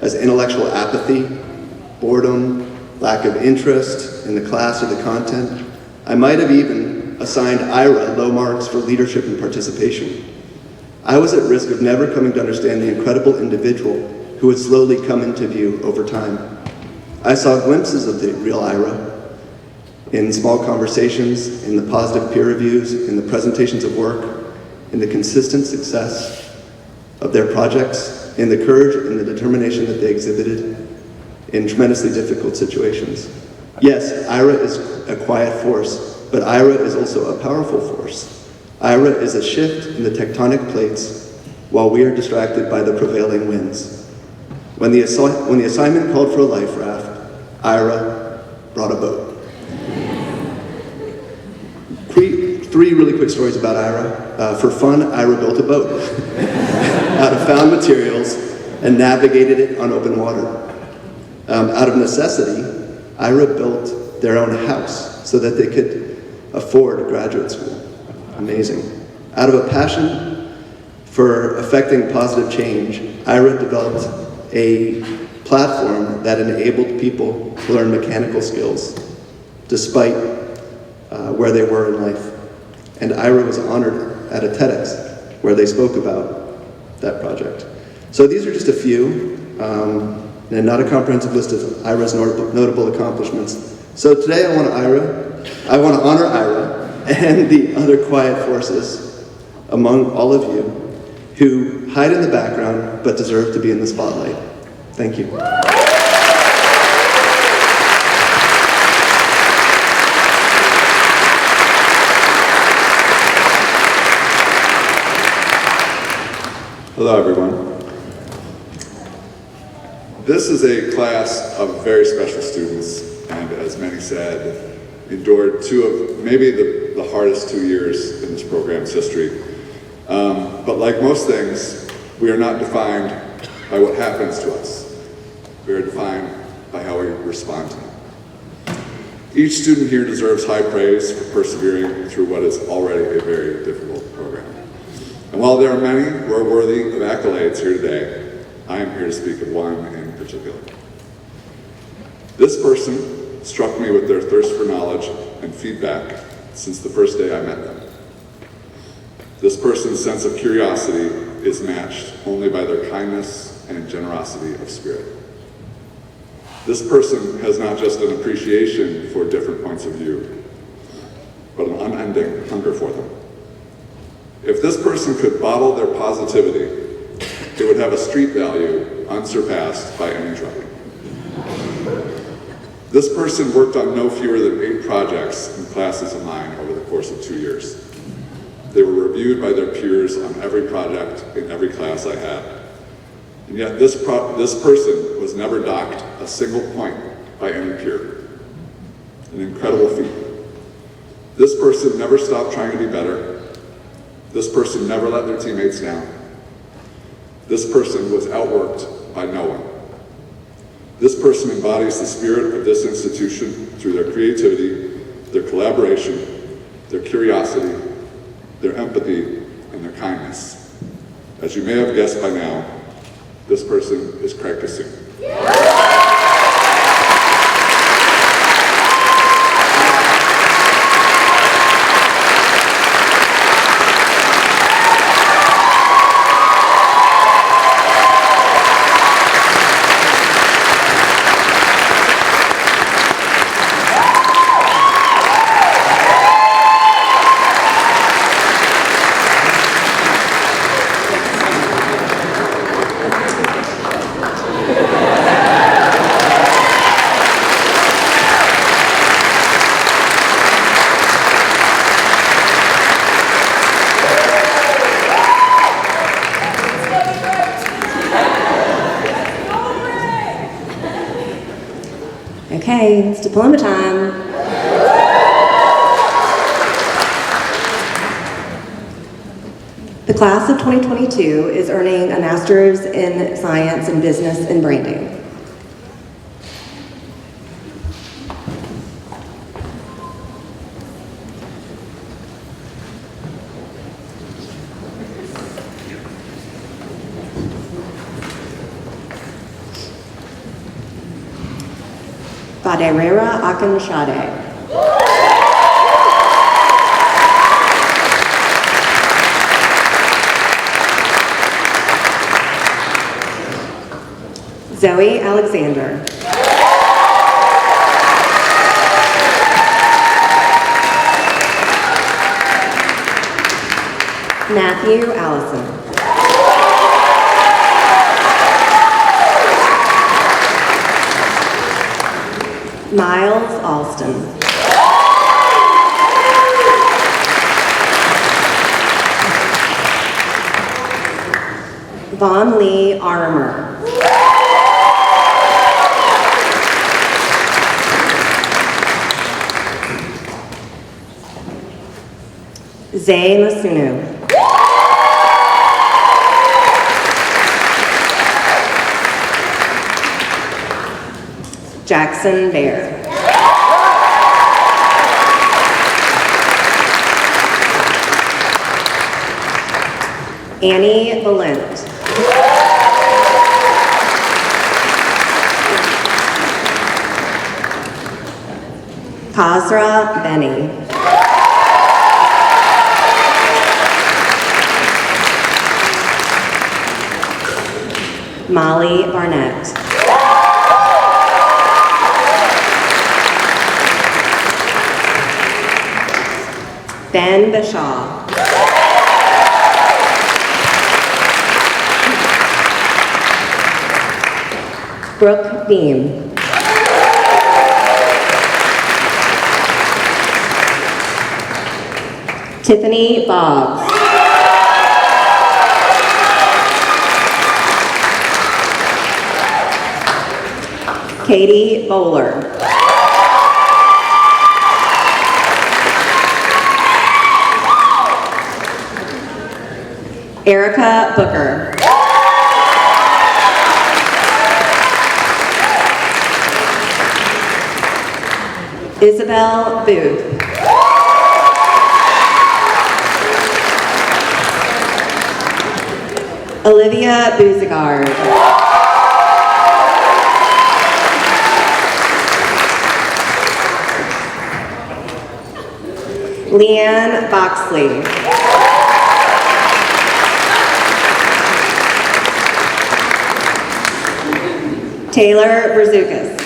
as intellectual apathy, boredom, lack of interest in the class or the content. I might have even assigned Ira low marks for leadership and participation. I was at risk of never coming to understand the incredible individual who would slowly come into view over time. I saw glimpses of the real Ira in small conversations, in the positive peer reviews, in the presentations of work, in the consistent success of their projects, in the courage and the determination that they exhibited in tremendously difficult situations. Yes, Ira is a quiet force, but Ira is also a powerful force. Ira is a shift in the tectonic plates while we are distracted by the prevailing winds. When the assignment called for a life raft, Ira brought a boat. Three really quick stories about Ira. For fun, Ira built a boat out of found materials and navigated it on open water. Out of necessity, Ira built their own house so that they could afford graduate school. Amazing. Out of a passion for affecting positive change, Ira developed a platform that enabled people to learn mechanical skills despite where they were in life. And Ira was honored at a TEDx where they spoke about that project. So these are just a few, and not a comprehensive list of Ira's notable accomplishments. So today I want to honor Ira and the other quiet forces among all of you who hide in the background but deserve to be in the spotlight. Thank you. Hello, everyone. This is a class of very special students, and and as many said, endured two of maybe the hardest 2 years in this program's history. But like most things, we are not defined by what happens to us. We are defined by how we respond to them. Each student here deserves high praise for persevering through what is already a very difficult program. And while there are many who are worthy of accolades here today, I am here to speak of one in particular. This person struck me with their thirst for knowledge and feedback since the first day I met them. This person's sense of curiosity is matched only by their kindness and generosity of spirit. This person has not just an appreciation for different points of view, but an unending hunger for them. If this person could bottle their positivity, it would have a street value unsurpassed by any drug. This person worked on no fewer than 8 projects and classes of mine over the course of 2 years. They were reviewed by their peers on every project in every class I had. And yet this person was never docked a single point by any peer. An incredible feat. This person never stopped trying to be better. This person never let their teammates down. This person was outworked by no one. This person embodies the spirit of this institution through their creativity, their collaboration, their curiosity, their empathy, and their kindness. As you may have guessed by now, this person is Craig Kassoon. Okay, it's diploma time. The class of 2022 is earning a master's in science and business and branding. Baderera Akinshade. Zoe Alexander. Matthew Allison. Miles Alston. Vaughn Lee Armour. Zay Masunu. Jackson Bear. Annie Valent. Kazra Benny. Molly Barnett. Ben Bashaw. Brooke Beam. Tiffany Boggs. Katie Bowler. Erica Booker. Isabel Booth. Olivia Bouzigard. Leanne Boxley. Taylor Berzoukas.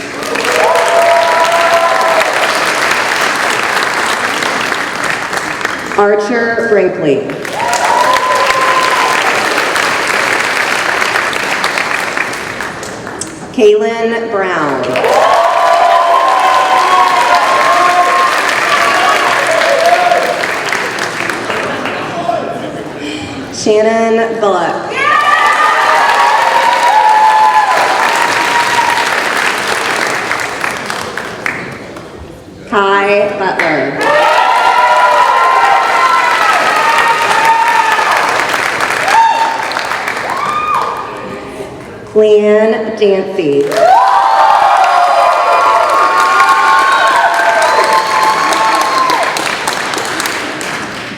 Archer Brinkley. Kaylin Brown. Shannon Bullock. Kai Butler. Leanne Dancy.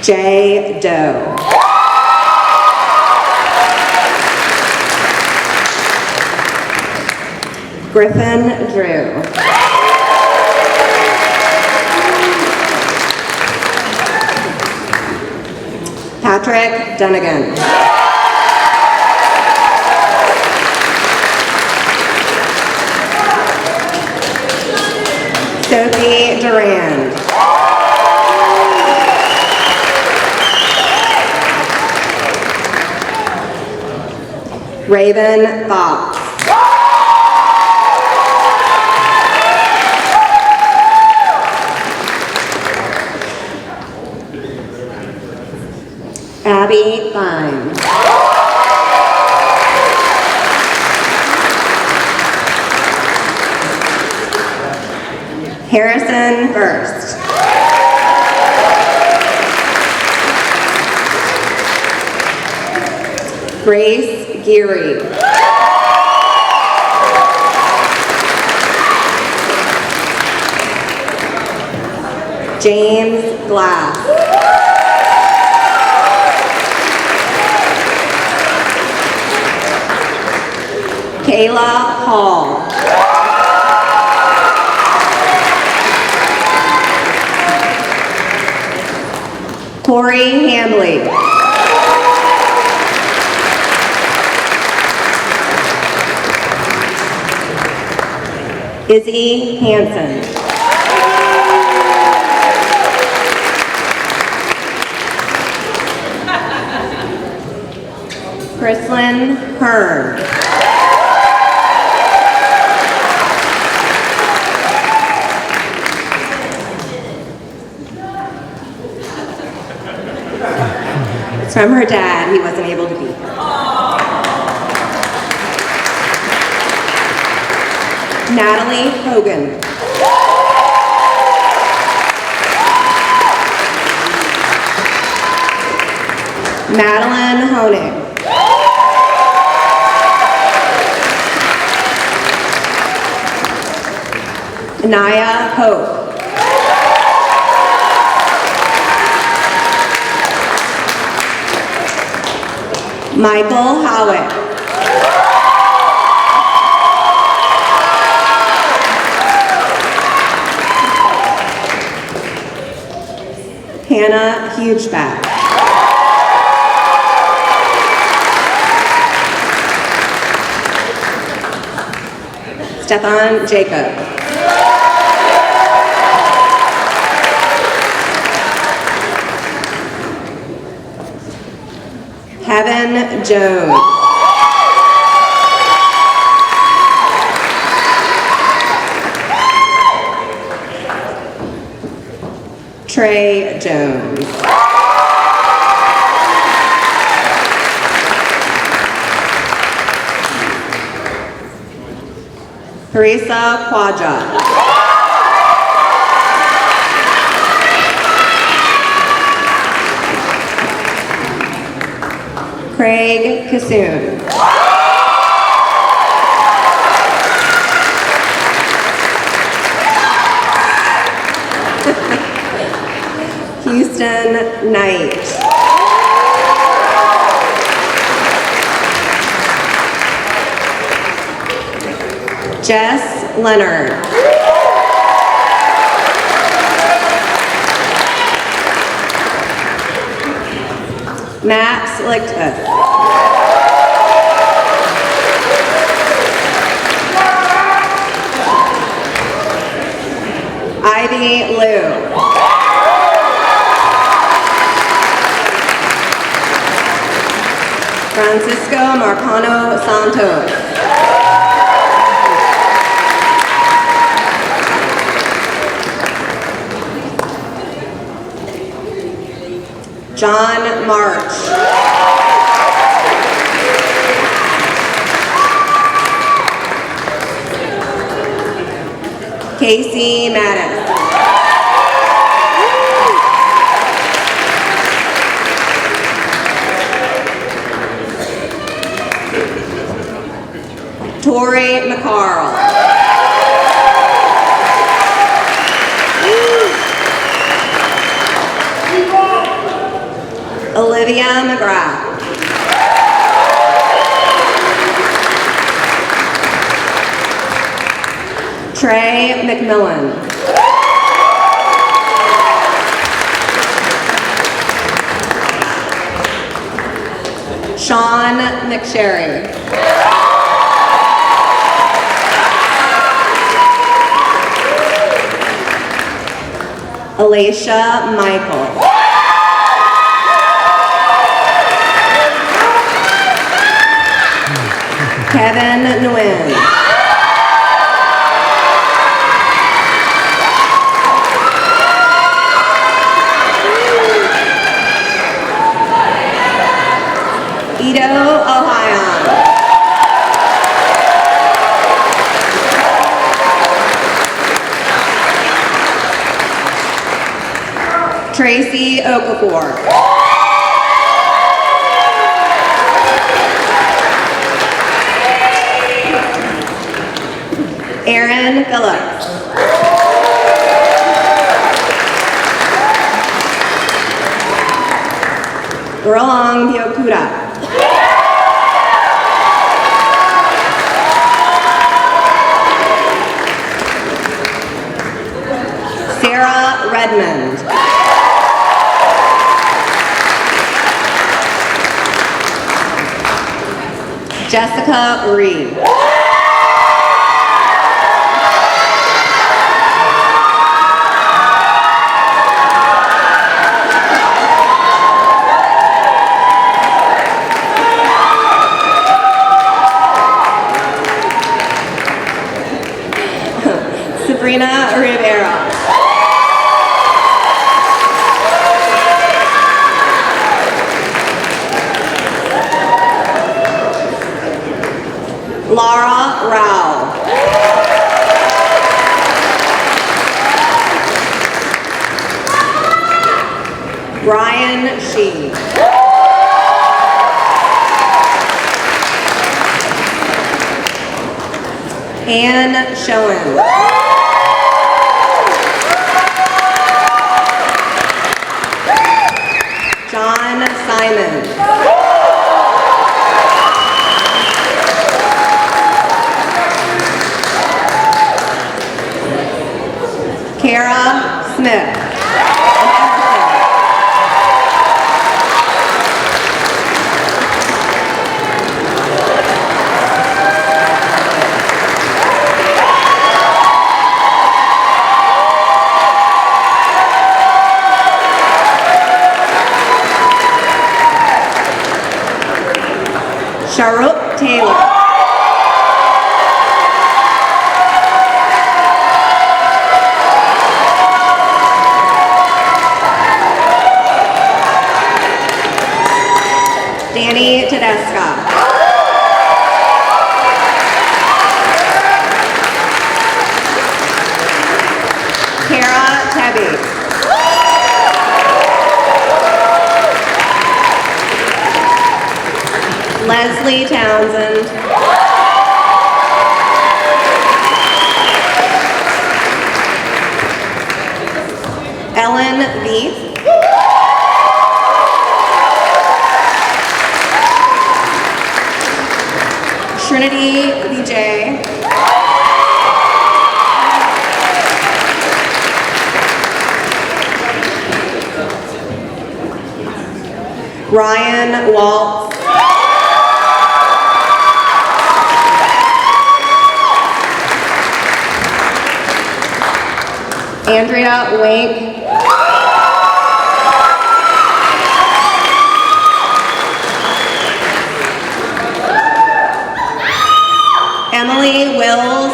Jay Doe. Griffin Drew. Patrick Dunnigan. Sophie Durand. Raven Fox. Abby Fine. Harrison First. Grace Geary. James Glass. Kayla Hall. Corey Hambley. Izzy Hansen. Chrislyn Hearn. It's from her dad. He wasn't able to be here. Natalie Hogan. Madeline Honig. Anaya Hope. Michael Howitt. Hannah Hugeback. Stefan Jacob. Kevin Jones. Trey Jones. Teresa Quadra. Craig Kassoon. Houston Knight. Jess Leonard. Max Lichteth. Ivy Liu. Francisco Marcano Santos. John March. Casey Mattis. Tori McCarl. Olivia McGrath. Trey McMillan. Sean McSherry. Alicia Michael. Kevin Nguyen. Ido Ohion. Tracy Okafor. Aaron Phillips. Rolang Biokuda. Sarah Redmond. Jessica Reed. Sabrina Rivera. Laura Rao. Brian Sheen. Anne Schoen. John Simon. Kara Smith. Townsend. Ellen Veith. Trinity Vijay. Ryan Waltz. Andrea Wink. Emily Wills.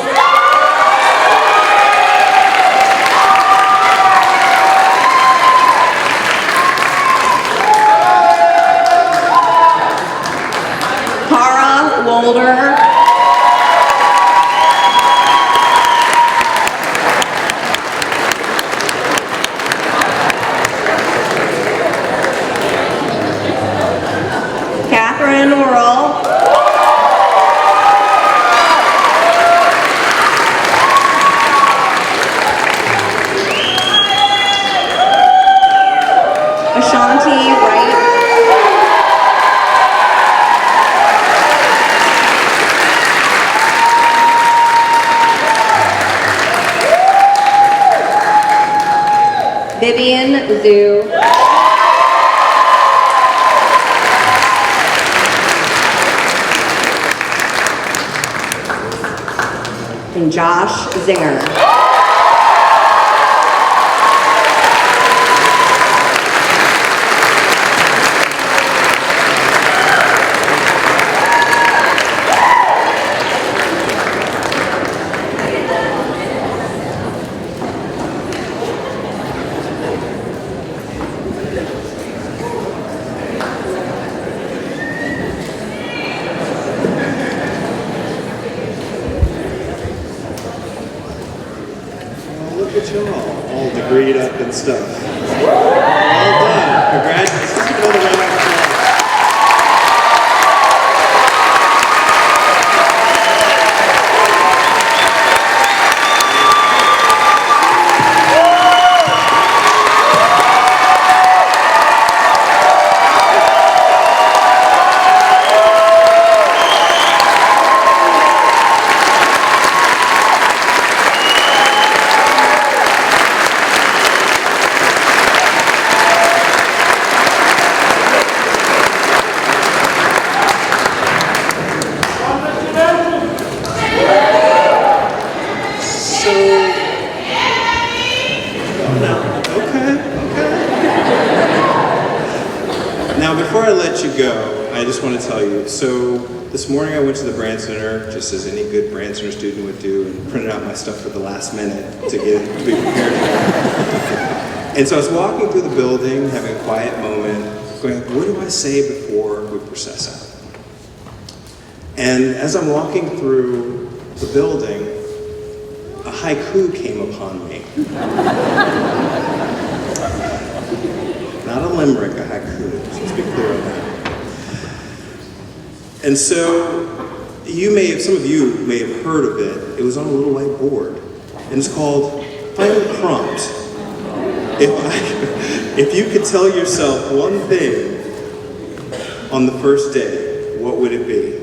Cara Wolder. Catherine Worrell. Ashanti Wright. Vivian Zhu. And Josh Zinger. Look at y'all, all degreed up and stuff. Well done. Congratulations. Let's give another round of applause. Now, before I let you go, I just want to tell you, so this morning I went to the Brandcenter, just as any good Brandcenter student would do, and printed out my stuff for the last minute to be prepared. And so I was walking through the building, having a quiet moment, going, what do I say before we process out? And as I'm walking through the building, a haiku came upon me. Not a limerick, a haiku. Let's be clear on that. And so, some of you may have heard of it. It was on a little white board. And it's called Final Prompt. If you could tell yourself one thing on the first day, what would it be?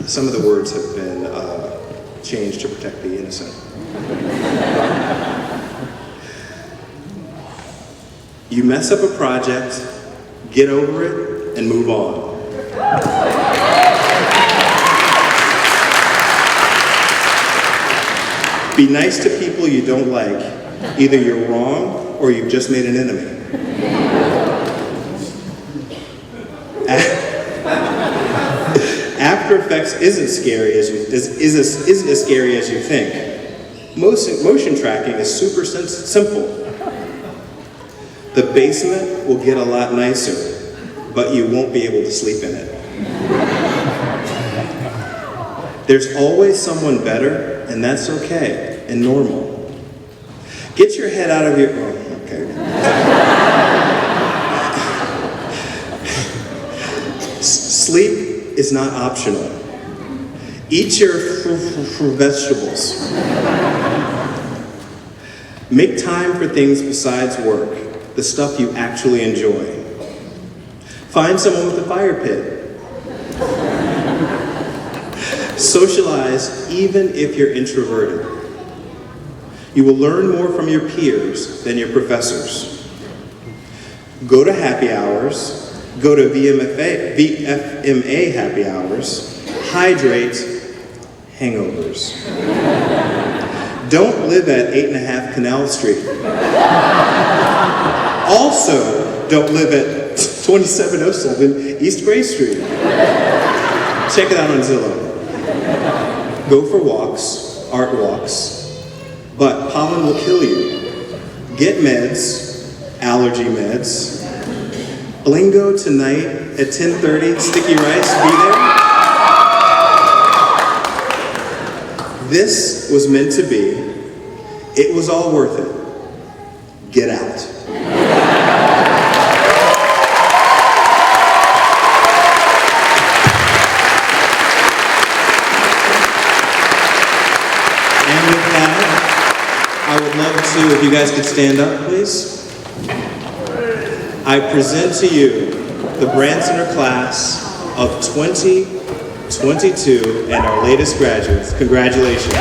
Some of the words have been changed to protect the innocent. You mess up a project, get over it, and move on. Be nice to people you don't like. Either you're wrong or you've just made an enemy. After Effects isn't as scary as you think. Motion tracking is super simple. The basement will get a lot nicer, but you won't be able to sleep in it. There's always someone better, and that's okay and normal. Get your head out of your, okay. Sleep is not optional. Eat your vegetables. Make time for things besides work, the stuff you actually enjoy. Find someone with a fire pit. Socialize even if you're introverted. You will learn more from your peers than your professors. Go to happy hours. Go to VFMA happy hours. Hydrate. Hangovers. Don't live at 8.5 Canal Street. Also, don't live at 2707 East Gray Street. Check it out on Zillow. Go for walks, art walks, but pollen will kill you. Get meds, allergy meds. Blingo tonight at 10:30, Sticky Rice, be there. This was meant to be. It was all worth it. Get out. And with that, I would love to, if you guys could stand up, please. I present to you the Brandcenter class of 2022 and our latest graduates. Congratulations.